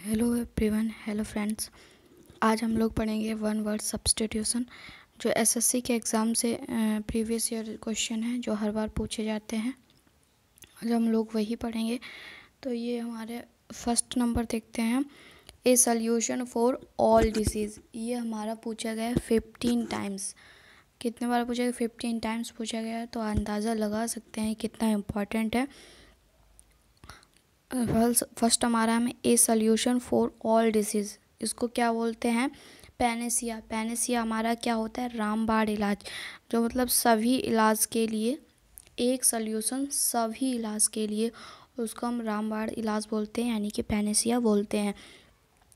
Hello everyone, hello friends. आज हम लोग पढ़ेंगे वन वर्ड सब्स्टिट्यूशन, जो एसएससी के एग्ज़ाम से प्रीवियस ईयर क्वेश्चन है जो हर बार पूछे जाते हैं। आज हम लोग वही पढ़ेंगे। तो ये हमारे फर्स्ट नंबर देखते हैं, ए सॉल्यूशन फॉर ऑल डिसीज़। ये हमारा पूछा गया है 15 टाइम्स। कितने बार पूछा गया? 15 टाइम्स पूछा गया है, तो अंदाज़ा लगा सकते हैं कितना इम्पोर्टेंट है। फर्स्ट हमारा में ए सॉल्यूशन फॉर ऑल डिसीज़, इसको क्या बोलते हैं? पैनेसिया। पैनेसिया हमारा क्या होता है? रामबाण इलाज, जो मतलब सभी इलाज के लिए एक सॉल्यूशन, सभी इलाज के लिए, उसको हम रामबाण इलाज बोलते हैं, यानी कि पैनेसिया बोलते हैं।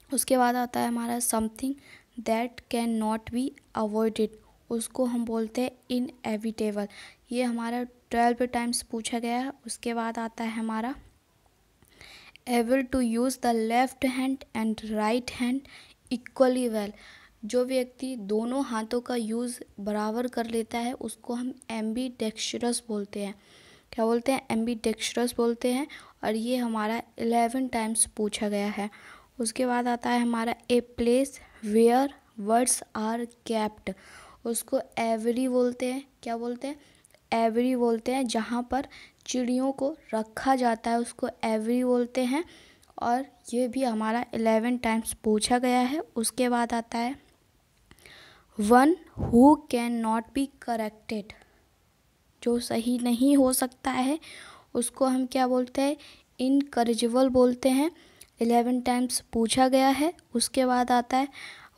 उसके बाद आता है हमारा something that can not be avoided, उसको हम बोलते हैं इनएविटेबल। ये हमारा 12 टाइम्स पूछा गया है। उसके बाद आता है हमारा able to use the left hand and right hand equally well, जो व्यक्ति दोनों हाथों का यूज़ बराबर कर लेता है उसको हम एम्बीडेक्स्ट्रस बोलते हैं। क्या बोलते हैं? एम्बीडेक्स्ट्रस बोलते हैं। और ये हमारा 11 टाइम्स पूछा गया है। उसके बाद आता है हमारा a place where words are kept, उसको एवरी बोलते हैं। क्या बोलते हैं? एवरी बोलते हैं। जहाँ पर चिड़ियों को रखा जाता है उसको एवरी बोलते हैं। और ये भी हमारा 11 टाइम्स पूछा गया है। उसके बाद आता है one who can not be corrected, जो सही नहीं हो सकता है उसको हम क्या बोलते हैं? इनकरेजिबल बोलते हैं। 11 टाइम्स पूछा गया है। उसके बाद आता है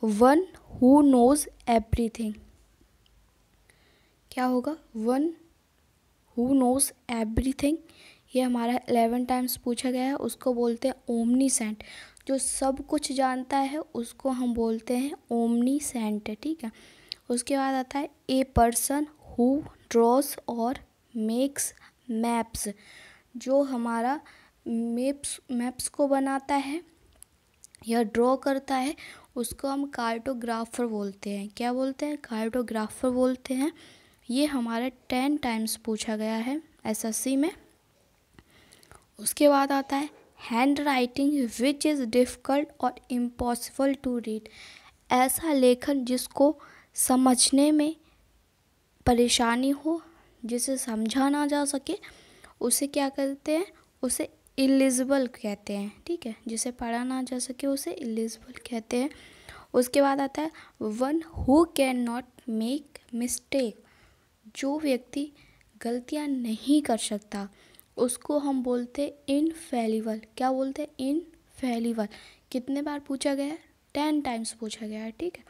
वन हु नोज एवरीथिंग। क्या होगा? वन हु नोज एवरीथिंग, ये हमारा 11 टाइम्स पूछा गया है। उसको बोलते हैं ओमनीसेंट, जो सब कुछ जानता है उसको हम बोलते हैं ओमनीसेंट। ठीक है। उसके बाद आता है ए पर्सन हु ड्रॉस और मेक्स मैप्स, जो हमारा मैप्स को बनाता है या ड्रॉ करता है उसको हम कार्टोग्राफर बोलते हैं। क्या बोलते हैं? कार्टोग्राफर बोलते हैं। ये हमारे 10 टाइम्स पूछा गया है एसएससी में। उसके बाद आता है hand writing which is difficult और इम्पॉसिबल टू रीड, ऐसा लेखन जिसको समझने में परेशानी हो, जिसे समझा ना जा सके, उसे क्या कहते हैं? उसे इलिजिबल कहते हैं। ठीक है। जिसे पढ़ा ना जा सके उसे इलिजिबल कहते हैं। उसके बाद आता है one who can not make mistake, जो व्यक्ति गलतियां नहीं कर सकता उसको हम बोलते हैं इनफेलिबल। क्या बोलते हैं? इनफेलिबल। कितने बार पूछा गया है? 10 टाइम्स पूछा गया है। ठीक है।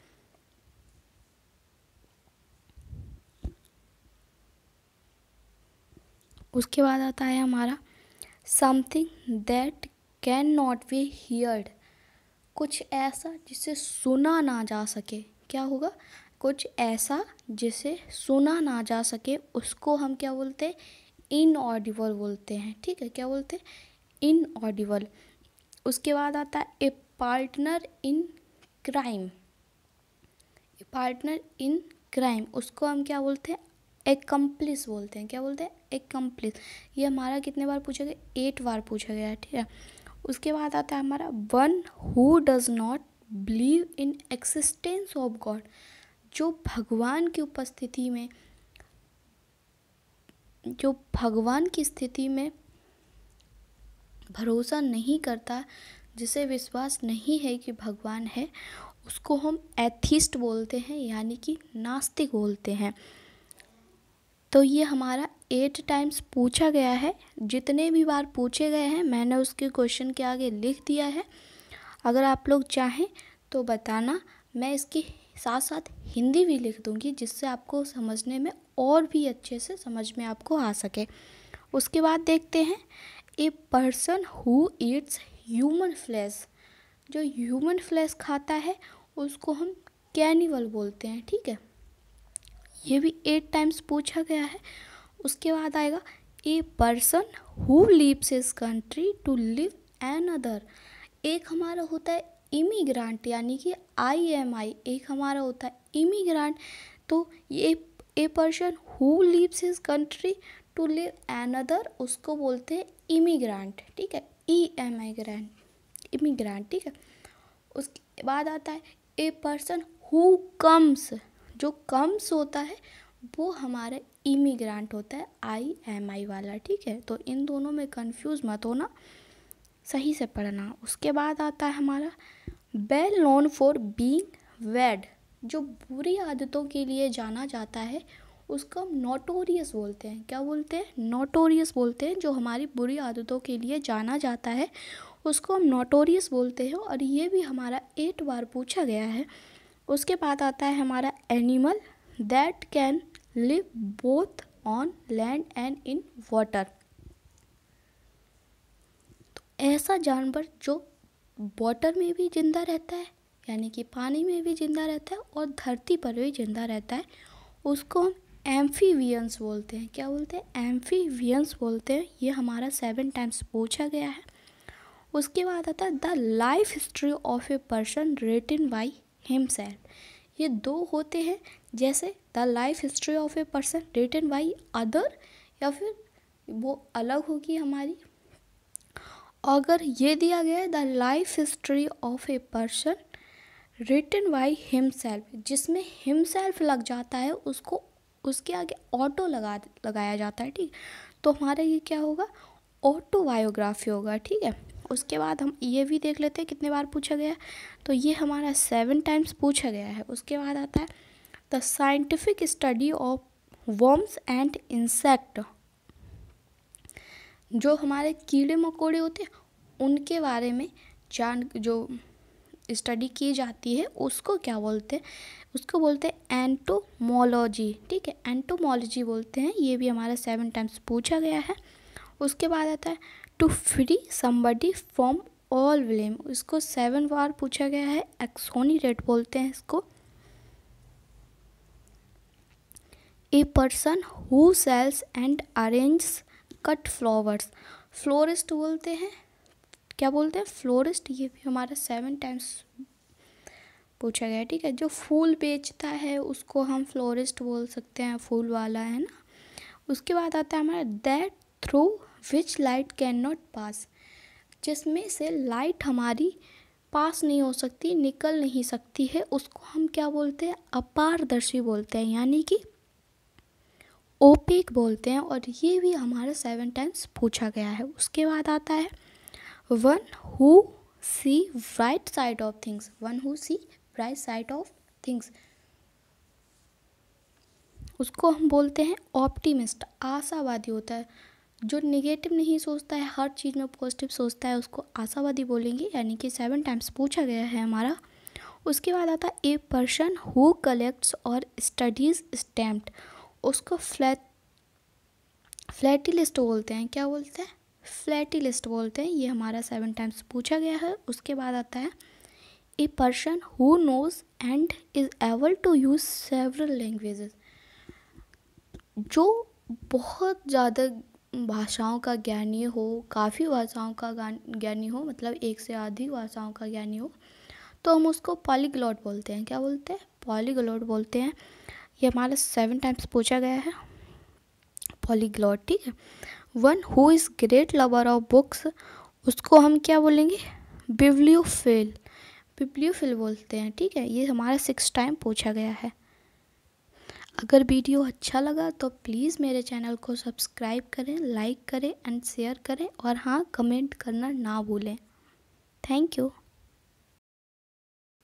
उसके बाद आता है हमारा something that can not be heard, कुछ ऐसा जिसे सुना ना जा सके। क्या होगा? कुछ ऐसा जिसे सुना ना जा सके उसको हम क्या बोलते हैं? इनऑडिबल बोलते हैं। ठीक है। क्या बोलते हैं? इनऑडिबल। उसके बाद आता है a partner in crime. Partner in crime, उसको हम क्या बोलते हैं? एकम्प्लिस बोलते हैं। क्या बोलते हैं? एकम्प्लिस। ये हमारा कितने बार पूछा गया? 8 बार पूछा गया है। ठीक है। उसके बाद आता है हमारा one who does not believe in existence of God, जो भगवान की उपस्थिति में, जो भगवान की स्थिति में भरोसा नहीं करता, जिसे विश्वास नहीं है कि भगवान है, उसको हम एथिस्ट बोलते हैं, यानी कि नास्तिक बोलते हैं। तो ये हमारा 8 टाइम्स पूछा गया है। जितने भी बार पूछे गए हैं मैंने उसके क्वेश्चन के आगे लिख दिया है। अगर आप लोग चाहें तो बताना, मैं इसके साथ साथ हिंदी भी लिख दूंगी, जिससे आपको समझने में और भी अच्छे से समझ में आपको आ सके। उसके बाद देखते हैं ए person who Yeats human flesh, जो ह्यूमन फ्लैश खाता है उसको हम कैनिवल बोलते हैं। ठीक है। ये भी 8 टाइम्स पूछा गया है। उसके बाद आएगा a person who leaves his country to live another, एक हमारा होता है इमिग्रांट, यानी कि IMI, एक हमारा होता है इमिग्रांट। तो ये a person who leaves his country to live another, उसको बोलते हैं इमिग्रांट। ठीक है। इमिग्रांट। इमिग्रेंट, ठीक है। उसके बाद आता है ए पर्सन हु कम्स, जो कम्स होता है वो हमारा इमिग्रेंट होता है, IMI वाला, ठीक है। तो इन दोनों में कंफ्यूज मत होना, सही से पढ़ना। उसके बाद आता है हमारा well known for being bad, जो बुरी आदतों के लिए जाना जाता है उसको हम नोटोरियस बोलते हैं। क्या बोलते हैं? नोटोरियस बोलते हैं। जो हमारी बुरी आदतों के लिए जाना जाता है उसको हम नोटोरियस बोलते हैं, और ये भी हमारा 8 बार पूछा गया है। उसके बाद आता है हमारा animal that can live both on land and in water, तो ऐसा जानवर जो वाटर में भी जिंदा रहता है, यानी कि पानी में भी जिंदा रहता है और धरती पर भी जिंदा रहता है, उसको हम एम्फीबियंस बोलते हैं। क्या बोलते हैं? एम्फीबियंस बोलते हैं। ये हमारा 7 टाइम्स पूछा गया है। उसके बाद आता है the life history of a person written by himself. ये 2 होते हैं, जैसे the life history of a person written by other, या फिर वो अलग होगी हमारी। अगर ये दिया गया है the life history of a person written by himself, जिसमें हिमसेल्फ लग जाता है उसको उसके आगे ऑटो लगाया जाता है, ठीक। तो हमारा ये क्या होगा? ऑटोबायोग्राफी होगा, ठीक है। उसके बाद हम ये भी देख लेते हैं कितने बार पूछा गया है। तो ये हमारा 7 टाइम्स पूछा गया है। उसके बाद आता है the scientific study of worms and insect, जो हमारे कीड़े मकोड़े होते हैं उनके बारे में जो स्टडी की जाती है उसको क्या बोलते हैं? उसको बोलते हैं एंटोमोलॉजी, ठीक है। एंटोमोलॉजी बोलते हैं। ये भी हमारा 7 टाइम्स पूछा गया है। उसके बाद आता है to free somebody from all blame, इसको 7 बार पूछा गया है। एक्सोनरेट बोलते हैं इसको। A person who sells and arrange cut flowers, florist बोलते हैं। क्या बोलते हैं? फ्लोरिस्ट। ये भी हमारा 7 टाइम्स पूछा गया है, ठीक है। जो फूल बेचता है उसको हम फ्लोरिस्ट बोल सकते हैं, फूल वाला, है ना। उसके बाद आता है हमारा that through which light can not pass, जिसमें से लाइट हमारी पास नहीं हो सकती, निकल नहीं सकती है, उसको हम क्या बोलते हैं? अपारदर्शी बोलते हैं, यानी कि ओपेक बोलते हैं। और ये भी हमारा 7 टाइम्स पूछा गया है। उसके बाद आता है one who see bright side of things, one who see bright side of things, उसको हम बोलते हैं ऑप्टिमिस्ट, आशावादी होता है। जो निगेटिव नहीं सोचता है, हर चीज़ में पॉजिटिव सोचता है, उसको आशावादी बोलेंगे, यानी कि 7 टाइम्स पूछा गया है हमारा। उसके बाद आता है ए पर्सन हु कलेक्ट्स और स्टडीज स्टैम्प्ड, उसको फ्लैटी लिस्ट बोलते हैं। क्या बोलते हैं? फ्लैटी लिस्ट बोलते हैं। ये हमारा 7 टाइम्स पूछा गया है। उसके बाद आता है a person who knows and is able to use several languages, जो बहुत ज़्यादा भाषाओं का ज्ञानी हो, काफ़ी भाषाओं का ज्ञानी हो, मतलब 1 से अधिक भाषाओं का ज्ञानी हो, तो हम उसको पॉलीग्लॉट बोलते हैं। क्या बोलते हैं? पॉलीग्लॉट बोलते हैं। ये हमारा 7 टाइम्स पूछा गया है, पॉलीग्लॉट, ठीक है। One who is great lover of books, उसको हम क्या बोलेंगे? बिब्लियोफिल, बिब्लियोफिल बोलते हैं, ठीक है। ये हमारा 6 टाइम पूछा गया है। अगर वीडियो अच्छा लगा तो प्लीज़ मेरे चैनल को सब्सक्राइब करें, लाइक करें एंड शेयर करें, और हाँ, कमेंट करना ना भूलें। Thank you.